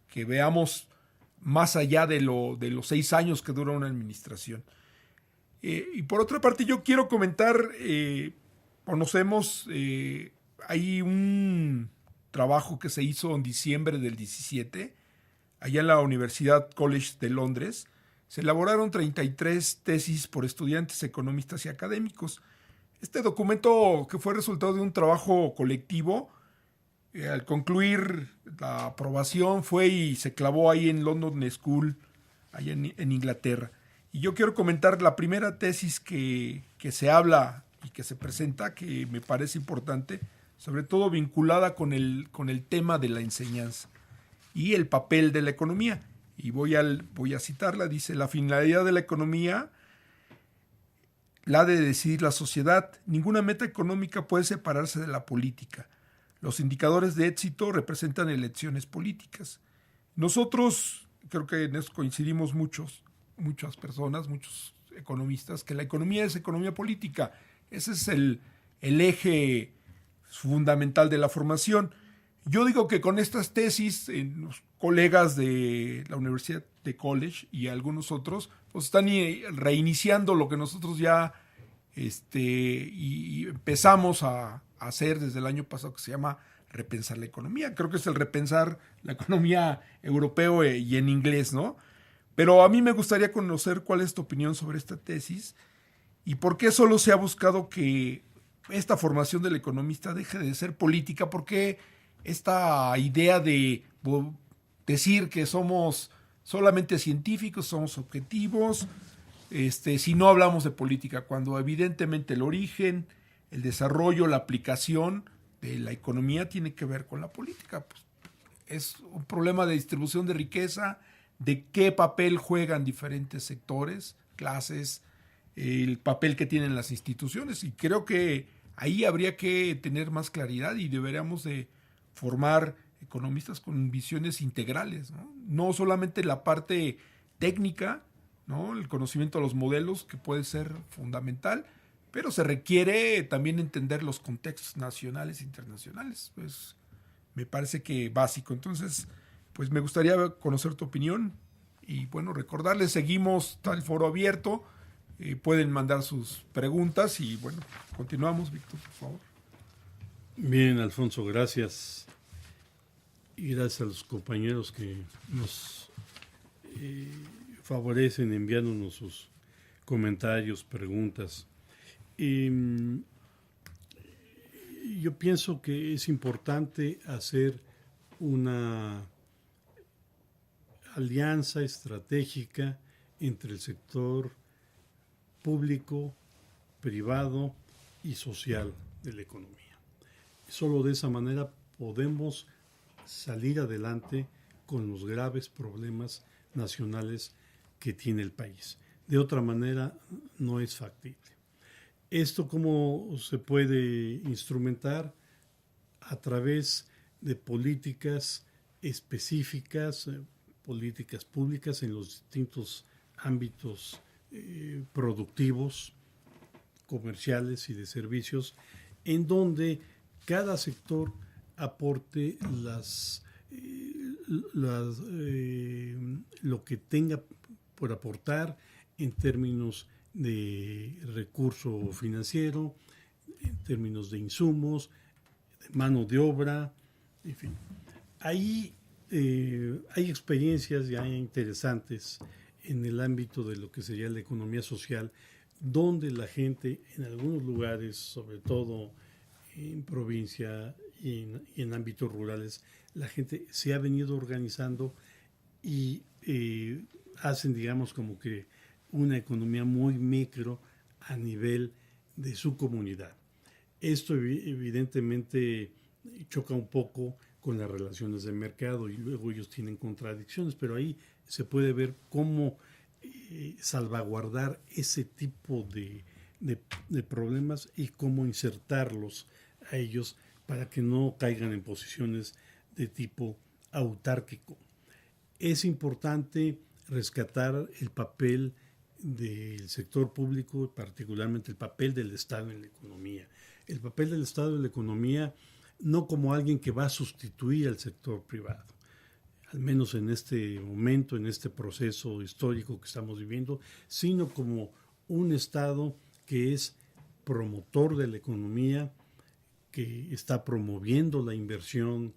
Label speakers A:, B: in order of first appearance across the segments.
A: que veamos más allá de los 6 años que dura una administración. Y por otra parte, yo quiero comentar, conocemos, hay un trabajo que se hizo en diciembre del 17, allá en la Universidad College de Londres. Se elaboraron 33 tesis por estudiantes, economistas y académicos. Este documento, que fue resultado de un trabajo colectivo, al concluir la aprobación fue y se clavó ahí en London School, allá en Inglaterra. Y yo quiero comentar la primera tesis que se habla y que se presenta, que me parece importante, sobre todo vinculada con el tema de la enseñanza y el papel de la economía. Y voy a citarla, dice: la finalidad de la economía la de decidir la sociedad. Ninguna meta económica puede separarse de la política. Los indicadores de éxito representan elecciones políticas. Nosotros, creo que en eso coincidimos muchas personas, muchos economistas, que la economía es economía política. Ese es el eje fundamental de la formación. Yo digo que con estas tesis, los colegas de la Universidad de College y algunos otros, pues están reiniciando lo que nosotros ya y empezamos a hacer desde el año pasado, que se llama repensar la economía. Creo que es el repensar la economía europeo y en inglés, ¿no? Pero a mí me gustaría conocer cuál es tu opinión sobre esta tesis y por qué solo se ha buscado que esta formación del economista deje de ser política. ¿Por qué esta idea de decir que somos solamente científicos, somos objetivos, si no hablamos de política, cuando evidentemente el origen, el desarrollo, la aplicación de la economía tiene que ver con la política? Pues es un problema de distribución de riqueza, de qué papel juegan diferentes sectores, clases, el papel que tienen las instituciones, y creo que ahí habría que tener más claridad y deberíamos de formar economistas con visiones integrales, ¿no? No solamente la parte técnica, ¿no? El conocimiento de los modelos, que puede ser fundamental, pero se requiere también entender los contextos nacionales e internacionales. Pues me parece que básico. Entonces, pues me gustaría conocer tu opinión y bueno, recordarles, seguimos, está el foro abierto, pueden mandar sus preguntas y bueno, continuamos, Víctor, por favor.
B: Bien, Alfonso, gracias. Y gracias a los compañeros que nos favorecen enviándonos sus comentarios, preguntas. Yo pienso que es importante hacer una alianza estratégica entre el sector público, privado y social de la economía. Solo de esa manera podemos salir adelante con los graves problemas nacionales que tiene el país. De otra manera, no es factible. ¿Esto cómo se puede instrumentar? A través de políticas específicas, políticas públicas en los distintos ámbitos productivos, comerciales y de servicios, en donde cada sector aporte lo que tenga por aportar en términos de recurso financiero, en términos de insumos, de mano de obra, en fin. Ahí hay experiencias ya interesantes en el ámbito de lo que sería la economía social, donde la gente en algunos lugares, sobre todo en provincia y en ámbitos rurales, la gente se ha venido organizando y hacen, digamos, como que una economía muy micro a nivel de su comunidad. Esto evidentemente choca un poco con las relaciones de mercado y luego ellos tienen contradicciones, pero ahí se puede ver cómo salvaguardar ese tipo de problemas y cómo insertarlos a ellos para que no caigan en posiciones de tipo autárquico. Es importante rescatar el papel del sector público, particularmente el papel del Estado en la economía. El papel del Estado en la economía no como alguien que va a sustituir al sector privado. al menos en este momento, en este proceso histórico que estamos viviendo, sino como un Estado que es promotor de la economía, que está promoviendo la inversión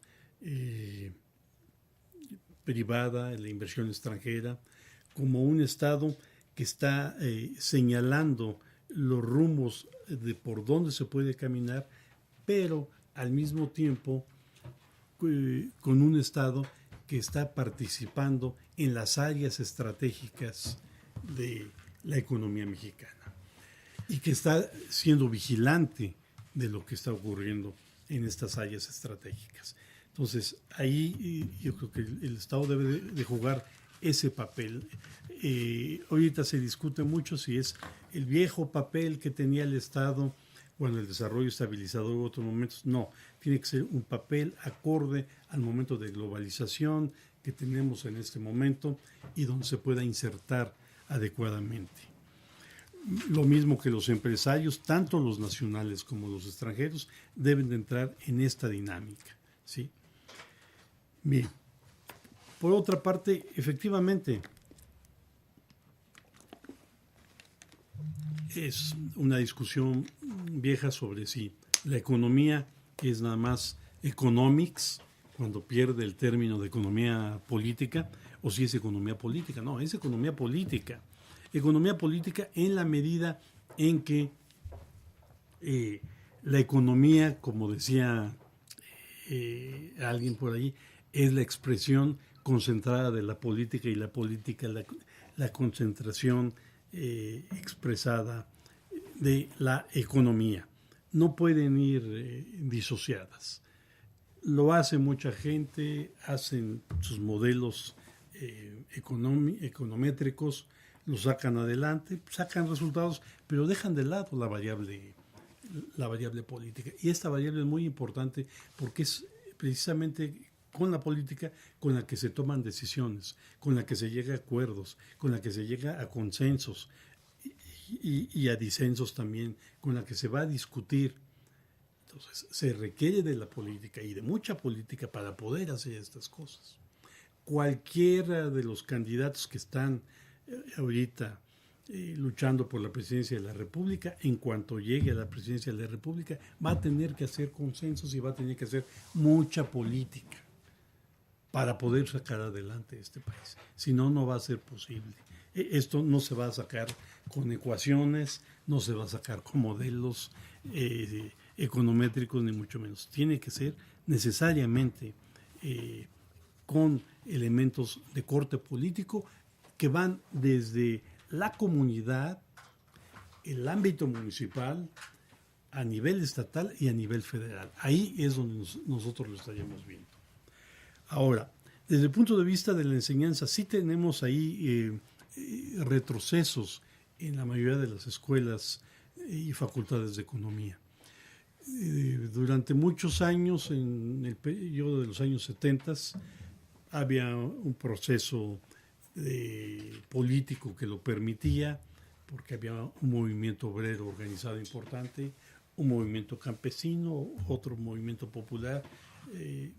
B: privada, la inversión extranjera, como un Estado que está señalando los rumbos de por dónde se puede caminar, pero al mismo tiempo con un Estado que está participando en las áreas estratégicas de la economía mexicana y que está siendo vigilante de lo que está ocurriendo en estas áreas estratégicas. Entonces, ahí yo creo que el Estado debe de jugar ese papel. Ahorita se discute mucho si es el viejo papel que tenía el Estado cuando el desarrollo estabilizador en otros momentos. No, tiene que ser un papel acorde al momento de globalización que tenemos en este momento y donde se pueda insertar adecuadamente. Lo mismo que los empresarios, tanto los nacionales como los extranjeros, deben de entrar en esta dinámica, ¿sí? Bien. Por otra parte, efectivamente, es una discusión vieja sobre si la economía es nada más economics, cuando pierde el término de economía política, o si es economía política. No, es economía política. Economía política en la medida en que la economía, como decía alguien por ahí, es la expresión concentrada de la política y la política la concentración expresada de la economía. No pueden ir disociadas. Lo hace mucha gente, hacen sus modelos econométricos, los sacan adelante, sacan resultados, pero dejan de lado la variable política. Y esta variable es muy importante porque es precisamente con la política con la que se toman decisiones, con la que se llega a acuerdos, con la que se llega a consensos y a disensos también, con la que se va a discutir. Entonces, se requiere de la política y de mucha política para poder hacer estas cosas. Cualquiera de los candidatos que están ahorita luchando por la presidencia de la República, en cuanto llegue a la presidencia de la República, va a tener que hacer consensos y va a tener que hacer mucha política para poder sacar adelante este país. Si no, no va a ser posible. Esto no se va a sacar con ecuaciones, no se va a sacar con modelos econométricos, ni mucho menos. Tiene que ser necesariamente con elementos de corte político que van desde la comunidad, el ámbito municipal, a nivel estatal y a nivel federal. Ahí es donde nosotros lo estaríamos viendo. Ahora, desde el punto de vista de la enseñanza, sí tenemos ahí retrocesos en la mayoría de las escuelas y facultades de economía. Durante muchos años, en el periodo de los años 70, había un proceso político que lo permitía, porque había un movimiento obrero organizado importante, un movimiento campesino, otro movimiento popular,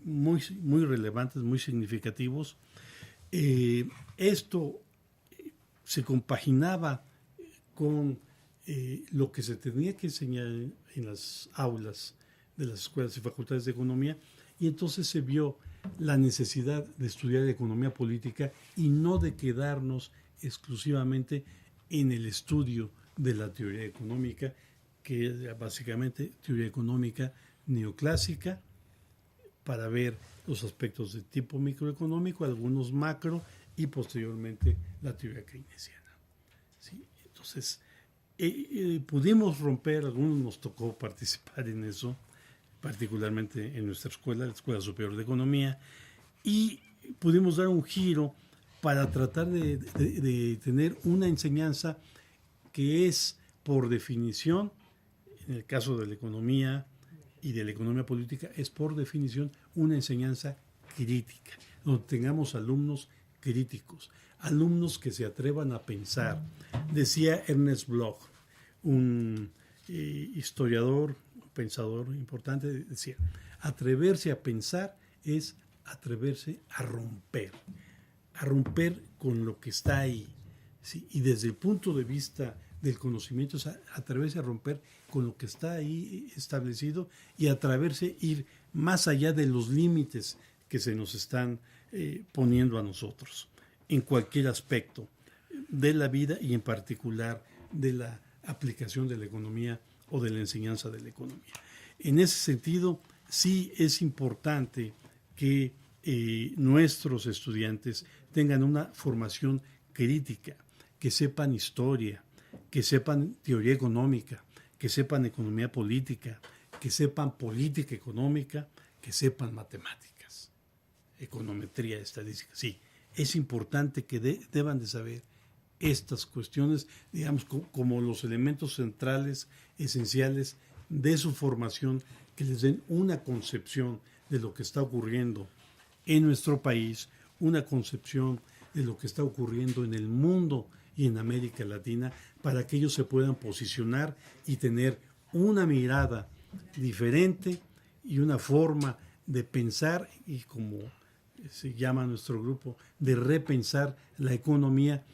B: muy relevantes, muy significativos. Esto se compaginaba con lo que se tenía que enseñar en las aulas de las escuelas y facultades de economía, y entonces se vio la necesidad de estudiar economía política y no de quedarnos exclusivamente en el estudio de la teoría económica, que es básicamente teoría económica neoclásica, para ver los aspectos de tipo microeconómico, algunos macro, y posteriormente la teoría keynesiana. ¿Sí? Entonces, pudimos romper, algunos nos tocó participar en eso, particularmente en nuestra escuela, la Escuela Superior de Economía, y pudimos dar un giro para tratar de tener una enseñanza que es, por definición, en el caso de la economía y de la economía política, es por definición una enseñanza crítica, donde tengamos alumnos críticos, alumnos que se atrevan a pensar. Decía Ernest Bloch, un historiador, pensador importante, decía, atreverse a pensar es atreverse a romper con lo que está ahí, ¿sí? Y desde el punto de vista del conocimiento es atreverse a romper con lo que está ahí establecido y atreverse a ir más allá de los límites que se nos están poniendo a nosotros, en cualquier aspecto de la vida y en particular de la aplicación de la economía o de la enseñanza de la economía. En ese sentido, sí es importante que nuestros estudiantes tengan una formación crítica, que sepan historia, que sepan teoría económica, que sepan economía política, que sepan política económica, que sepan matemáticas, econometría, estadística. Sí, es importante que deban de saber estas cuestiones, digamos, como los elementos centrales, esenciales de su formación, que les den una concepción de lo que está ocurriendo en nuestro país, una concepción de lo que está ocurriendo en el mundo y en América Latina, para que ellos se puedan posicionar y tener una mirada diferente y una forma de pensar, y como se llama nuestro grupo, de repensar la economía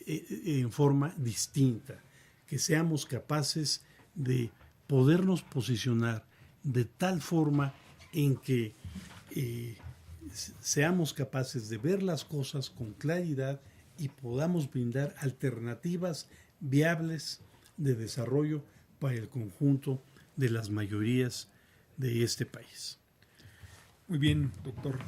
B: en forma distinta, que seamos capaces de podernos posicionar de tal forma en que seamos capaces de ver las cosas con claridad y podamos brindar alternativas viables de desarrollo para el conjunto de las mayorías de este país.
A: Muy bien, doctor.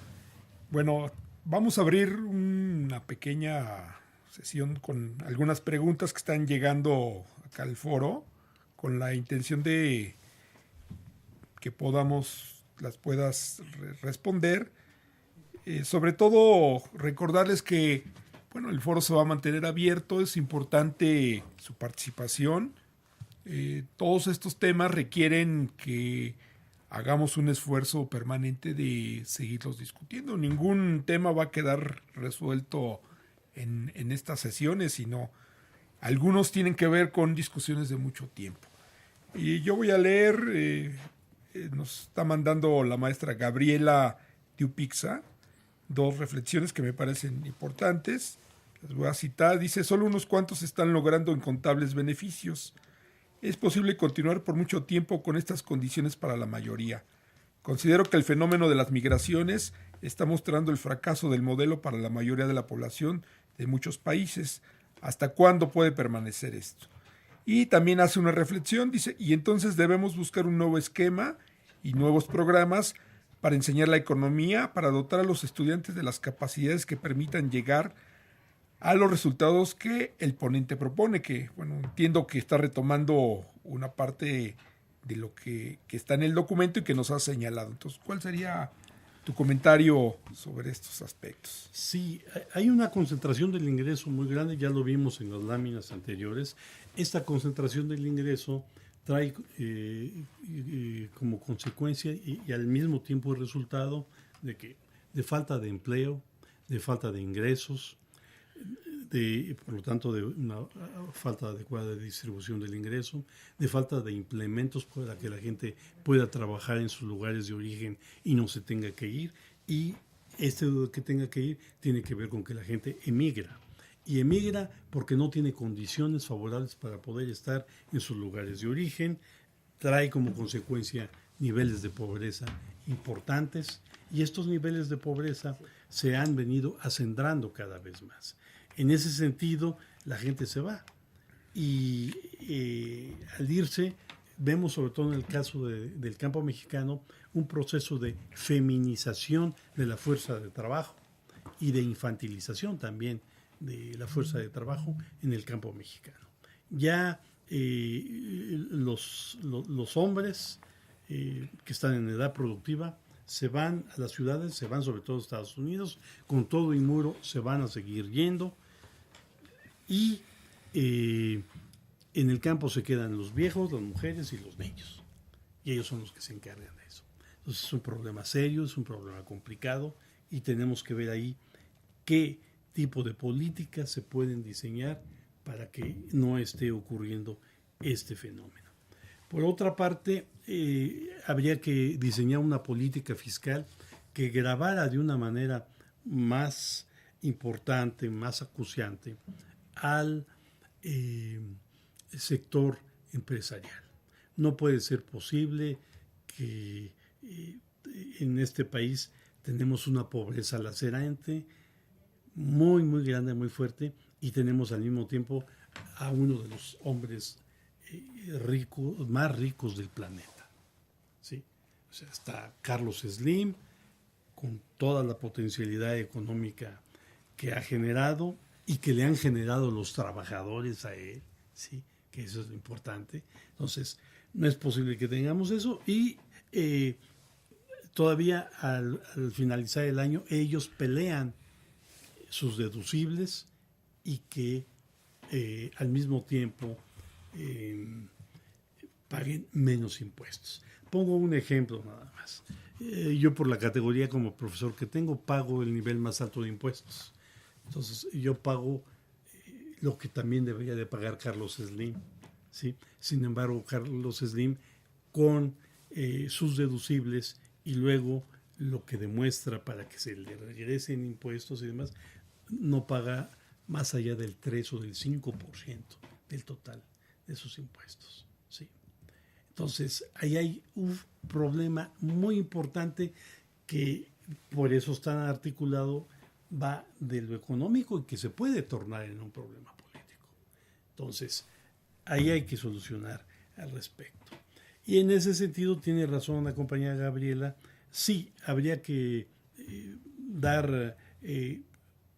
A: Bueno, vamos a abrir una pequeña sesión con algunas preguntas que están llegando acá al foro, con la intención de que las puedas responder. Sobre todo, recordarles que el foro se va a mantener abierto, es importante su participación. Todos estos temas requieren que hagamos un esfuerzo permanente de seguirlos discutiendo. Ningún tema va a quedar resuelto en estas sesiones, sino algunos tienen que ver con discusiones de mucho tiempo. Y yo voy a leer, nos está mandando la maestra Gabriela Tiupixa, 2 reflexiones que me parecen importantes. Las voy a citar. Dice: solo unos cuantos están logrando incontables beneficios. Es posible continuar por mucho tiempo con estas condiciones para la mayoría. Considero que el fenómeno de las migraciones está mostrando el fracaso del modelo para la mayoría de la población de muchos países. ¿Hasta cuándo puede permanecer esto? Y también hace una reflexión, dice: y entonces debemos buscar un nuevo esquema y nuevos programas para enseñar la economía, para dotar a los estudiantes de las capacidades que permitan llegar a los resultados que el ponente propone, que entiendo que está retomando una parte de lo que está en el documento y que nos ha señalado. Entonces, ¿cuál sería tu comentario sobre estos aspectos?
B: Sí, hay una concentración del ingreso muy grande, ya lo vimos en las láminas anteriores. Esta concentración del ingreso trae como consecuencia y al mismo tiempo el resultado de falta de empleo, de falta de ingresos, por lo tanto de una falta adecuada de distribución del ingreso, de falta de implementos para que la gente pueda trabajar en sus lugares de origen y no se tenga que ir, y que tenga que ir tiene que ver con que la gente emigra. Y emigra porque no tiene condiciones favorables para poder estar en sus lugares de origen, trae como consecuencia niveles de pobreza importantes, y estos niveles de pobreza se han venido acendrando cada vez más. En ese sentido, la gente se va, y al irse, vemos sobre todo en el caso del campo mexicano un proceso de feminización de la fuerza de trabajo y de infantilización también de la fuerza de trabajo en el campo mexicano. Ya los hombres que están en edad productiva se van a las ciudades, se van sobre todo a Estados Unidos, con todo y muro se van a seguir yendo, y en el campo se quedan los viejos, las mujeres y los niños, y ellos son los que se encargan de eso. Entonces es un problema serio, es un problema complicado, y tenemos que ver ahí qué tipo de políticas se pueden diseñar para que no esté ocurriendo este fenómeno. Por otra parte, habría que diseñar una política fiscal que gravara de una manera más importante, más acuciante al sector empresarial. No puede ser posible que en este país tenemos una pobreza lacerante muy, muy grande, muy fuerte, y tenemos al mismo tiempo a uno de los hombres más ricos del planeta. ¿Sí? O sea, está Carlos Slim, con toda la potencialidad económica que ha generado y que le han generado los trabajadores a él, ¿sí? Que eso es lo importante. Entonces, no es posible que tengamos eso, y todavía al finalizar el año ellos pelean sus deducibles y que al mismo tiempo paguen menos impuestos. Pongo un ejemplo nada más. Yo, por la categoría como profesor que tengo, pago el nivel más alto de impuestos. Entonces yo pago lo que también debería de pagar Carlos Slim, ¿sí? Sin embargo, Carlos Slim, con sus deducibles y luego lo que demuestra para que se le regresen impuestos y demás, no paga más allá del 3 o del 5% del total de sus impuestos, ¿sí? Entonces, ahí hay un problema muy importante que por eso está articulado, va de lo económico y que se puede tornar en un problema político. Entonces, ahí hay que solucionar al respecto. Y en ese sentido tiene razón la compañera Gabriela, sí, habría que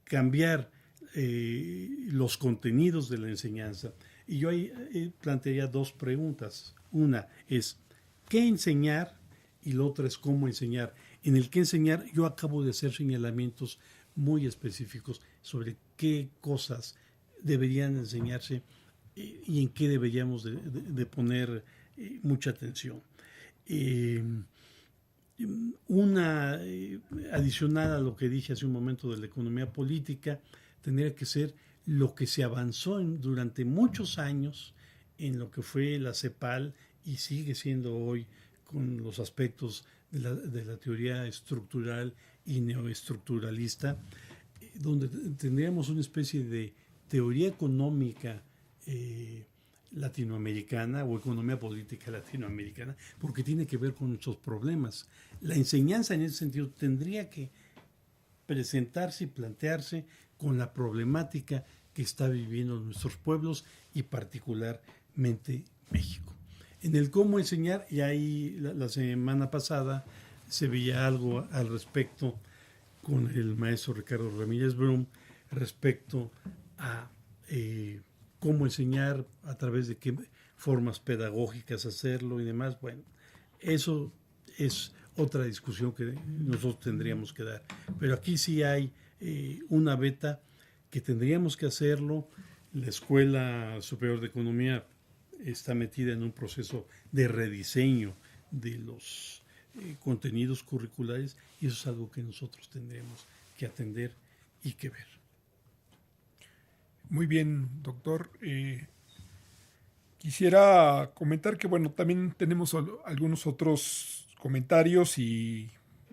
B: cambiar los contenidos de la enseñanza. Y yo ahí plantearía dos preguntas. Una es, ¿qué enseñar? Y la otra es, ¿cómo enseñar? En el qué enseñar, yo acabo de hacer señalamientos muy específicos sobre qué cosas deberían enseñarse y en qué deberíamos de poner mucha atención. Una adicional a lo que dije hace un momento de la economía política, tendría que ser lo que se avanzó durante muchos años en lo que fue la CEPAL y sigue siendo hoy con los aspectos de la teoría estructural y neoestructuralista, donde tendríamos una especie de teoría económica latinoamericana o economía política latinoamericana, porque tiene que ver con nuestros problemas. La enseñanza en ese sentido tendría que presentarse y plantearse con la problemática que está viviendo nuestros pueblos y particularmente México. En el cómo enseñar, y ahí la semana pasada se veía algo al respecto con el maestro Ricardo Ramírez Brum respecto a cómo enseñar, a través de qué formas pedagógicas hacerlo y demás. Bueno, eso es otra discusión que nosotros tendríamos que dar. Pero aquí sí hay una beta que tendríamos que hacerlo. La Escuela Superior de Economía está metida en un proceso de rediseño de los contenidos curriculares, y eso es algo que nosotros tendremos que atender y que ver.
A: Muy bien, doctor. Quisiera comentar que, bueno, también tenemos algunos otros comentarios y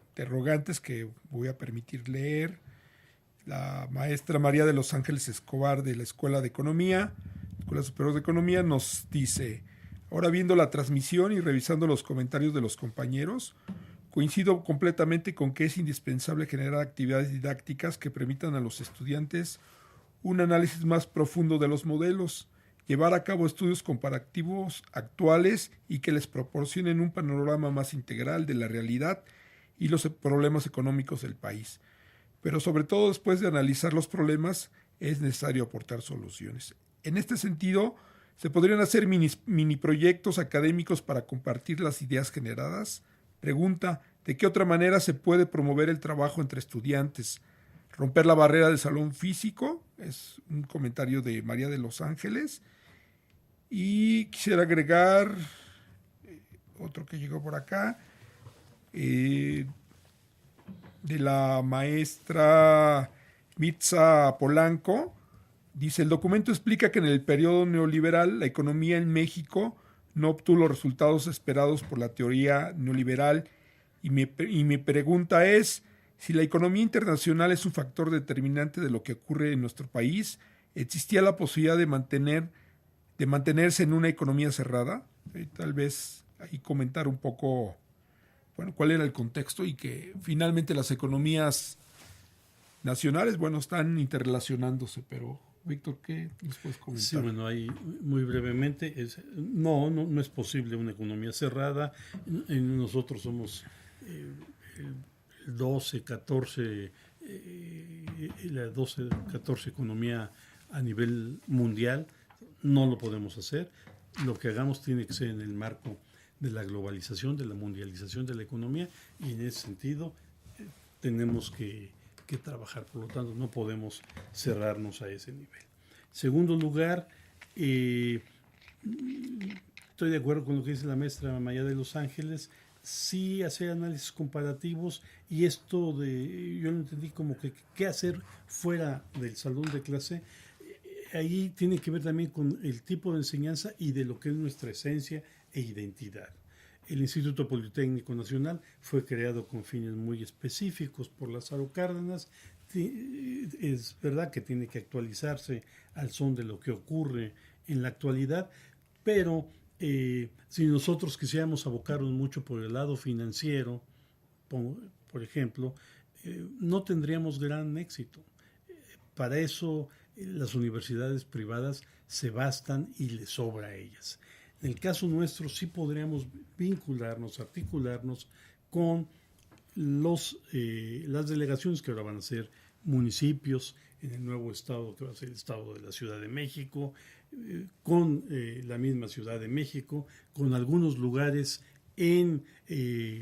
A: interrogantes que voy a permitir leer. La maestra María de los Ángeles Escobar, de la Escuela Superior de Economía, nos dice: ahora, viendo la transmisión y revisando los comentarios de los compañeros, coincido completamente con que es indispensable generar actividades didácticas que permitan a los estudiantes un análisis más profundo de los modelos, llevar a cabo estudios comparativos actuales y que les proporcionen un panorama más integral de la realidad y los problemas económicos del país. Pero sobre todo, después de analizar los problemas, es necesario aportar soluciones. En este sentido, se podrían hacer mini proyectos académicos para compartir las ideas generadas. Pregunta: ¿de qué otra manera se puede promover el trabajo entre estudiantes? Romper la barrera del salón físico, es un comentario de María de los Ángeles. Y quisiera agregar otro que llegó por acá, de la maestra Mitza Polanco. Dice: el documento explica que en el periodo neoliberal la economía en México no obtuvo los resultados esperados por la teoría neoliberal Y mi pregunta es, si la economía internacional es un factor determinante de lo que ocurre en nuestro país, ¿existía la posibilidad de mantenerse en una economía cerrada? Tal vez ahí comentar un poco, bueno, cuál era el contexto y que finalmente las economías nacionales, bueno, están interrelacionándose, pero Víctor, ¿qué nos puedes comentar?
B: Sí, bueno, ahí muy brevemente, no es posible una economía cerrada. Nosotros somos el 12, 14, la 12, 14 economía a nivel mundial. No lo podemos hacer. Lo que hagamos tiene que ser en el marco de la globalización, de la mundialización de la economía, y en ese sentido tenemos que trabajar. Por lo tanto, no podemos cerrarnos a ese nivel. Segundo lugar, estoy de acuerdo con lo que dice la maestra Maya de Los Ángeles. Sí hacer análisis comparativos, y esto yo lo entendí como que qué hacer fuera del salón de clase. Ahí tiene que ver también con el tipo de enseñanza y de lo que es nuestra esencia e identidad. El Instituto Politécnico Nacional fue creado con fines muy específicos por Lázaro Cárdenas. Es verdad que tiene que actualizarse al son de lo que ocurre en la actualidad, pero si nosotros quisiéramos abocarnos mucho por el lado financiero, por ejemplo, no tendríamos gran éxito. Para eso las universidades privadas se bastan y les sobra a ellas. En el caso nuestro sí podríamos vincularnos, articularnos con las delegaciones que ahora van a ser municipios en el nuevo estado que va a ser el estado de la Ciudad de México, con la misma Ciudad de México, con algunos lugares en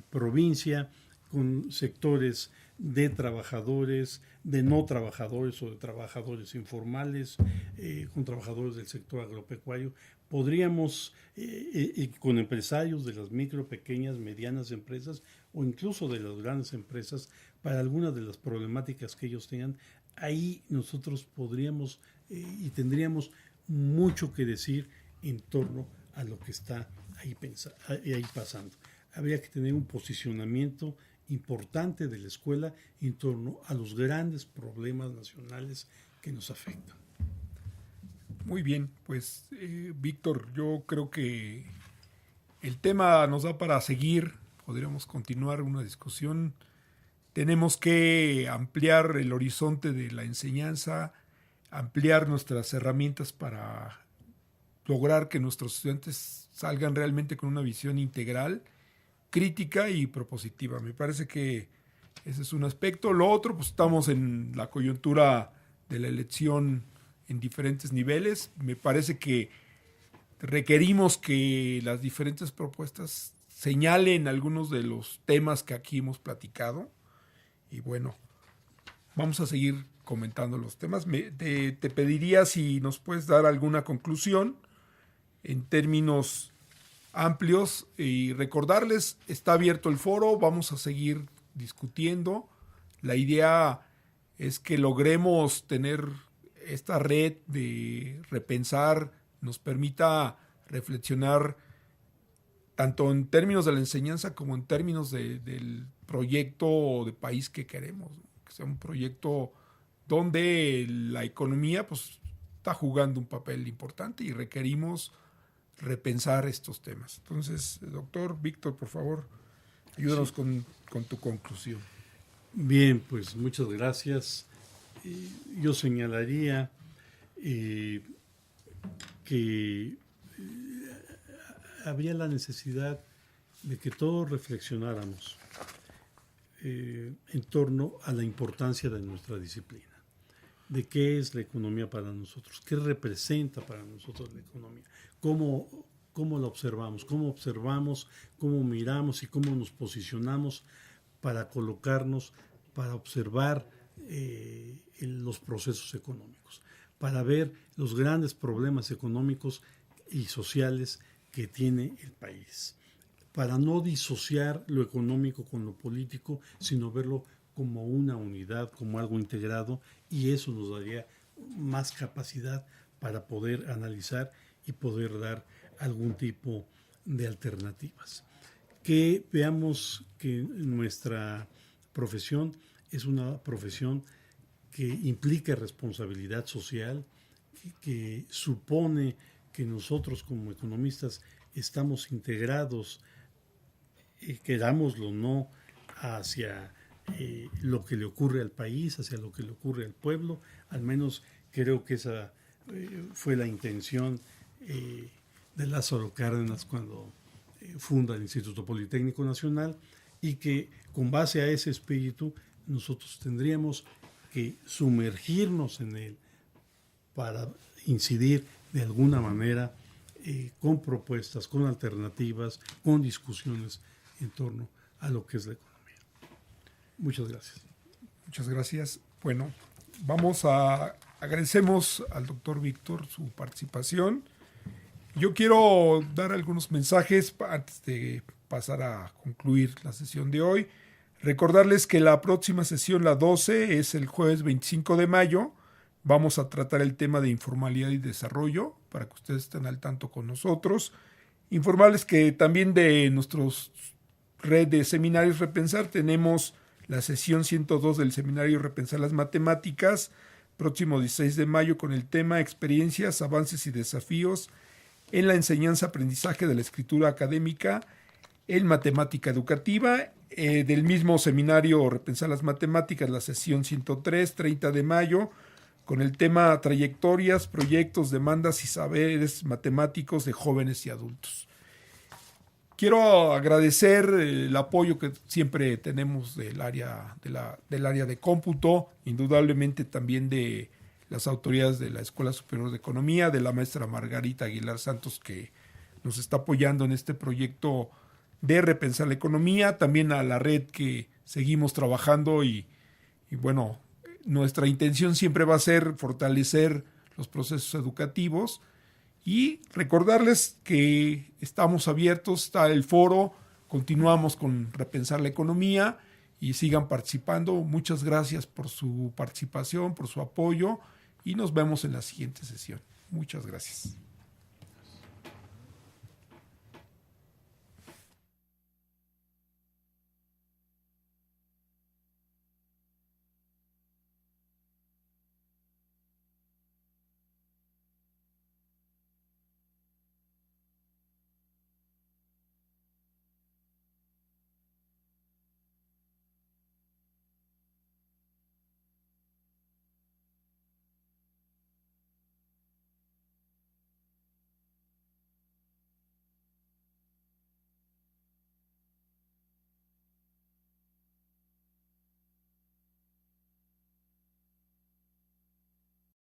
B: provincia, con sectores de trabajadores, de no trabajadores o de trabajadores informales, con trabajadores del sector agropecuario. Podríamos, con empresarios de las micro, pequeñas, medianas empresas o incluso de las grandes empresas, para algunas de las problemáticas que ellos tengan, ahí nosotros podríamos y tendríamos mucho que decir en torno a lo que está ahí pasando. Habría que tener un posicionamiento importante de la escuela en torno a los grandes problemas nacionales que nos afectan.
A: Muy bien, pues Víctor, yo creo que el tema nos da para seguir, podríamos continuar una discusión. Tenemos que ampliar el horizonte de la enseñanza, ampliar nuestras herramientas para lograr que nuestros estudiantes salgan realmente con una visión integral, crítica y propositiva. Me parece que ese es un aspecto. Lo otro, pues estamos en la coyuntura de la elección en diferentes niveles. Me parece que requerimos que las diferentes propuestas señalen algunos de los temas que aquí hemos platicado. Y bueno, vamos a seguir comentando los temas. Te pediría si nos puedes dar alguna conclusión en términos amplios y recordarles, está abierto el foro, vamos a seguir discutiendo. La idea es que logremos tener esta red de repensar, nos permita reflexionar tanto en términos de la enseñanza como en términos del proyecto de país que queremos, que sea un proyecto donde la economía pues está jugando un papel importante y requerimos repensar estos temas. Entonces, doctor Víctor, por favor, ayúdanos con tu conclusión.
B: Bien, pues muchas gracias. Yo señalaría que había la necesidad de que todos reflexionáramos en torno a la importancia de nuestra disciplina, de qué es la economía para nosotros, qué representa para nosotros la economía, cómo la observamos, cómo miramos y cómo nos posicionamos para colocarnos, para observar los procesos económicos, para ver los grandes problemas económicos y sociales que tiene el país, para no disociar lo económico con lo político, sino verlo como una unidad, como algo integrado, y eso nos daría más capacidad para poder analizar y poder dar algún tipo de alternativas. que veamos que nuestra profesión es una profesión que implica responsabilidad social, que supone que nosotros como economistas estamos integrados, querámoslo o no, hacia lo que le ocurre al país, hacia lo que le ocurre al pueblo. Al menos creo que esa fue la intención de Lázaro Cárdenas cuando funda el Instituto Politécnico Nacional, y que con base a ese espíritu nosotros tendríamos que sumergirnos en él para incidir de alguna manera con propuestas, con alternativas, con discusiones en torno a lo que es la economía. Muchas gracias.
A: Muchas gracias. Bueno, agradecemos al doctor Víctor su participación. Yo quiero dar algunos mensajes antes de pasar a concluir la sesión de hoy. Recordarles que la próxima sesión, la 12, es el jueves 25 de mayo. Vamos a tratar el tema de informalidad y desarrollo para que ustedes estén al tanto con nosotros. Informarles que también de nuestros red de seminarios Repensar tenemos la sesión 102 del seminario Repensar las Matemáticas, próximo 16 de mayo, con el tema Experiencias, Avances y Desafíos en la enseñanza-aprendizaje de la escritura académica en matemática educativa. Del mismo seminario Repensar las Matemáticas, la sesión 103, 30 de mayo, con el tema Trayectorias, Proyectos, Demandas y Saberes Matemáticos de Jóvenes y Adultos. Quiero agradecer el apoyo que siempre tenemos del área de cómputo, indudablemente también de las autoridades de la Escuela Superior de Economía, de la maestra Margarita Aguilar Santos, que nos está apoyando en este proyecto de Repensar la Economía, también a la red que seguimos trabajando y bueno, nuestra intención siempre va a ser fortalecer los procesos educativos y recordarles que estamos abiertos, está el foro, continuamos con Repensar la Economía y sigan participando. Muchas gracias por su participación, por su apoyo y nos vemos en la siguiente sesión. Muchas gracias.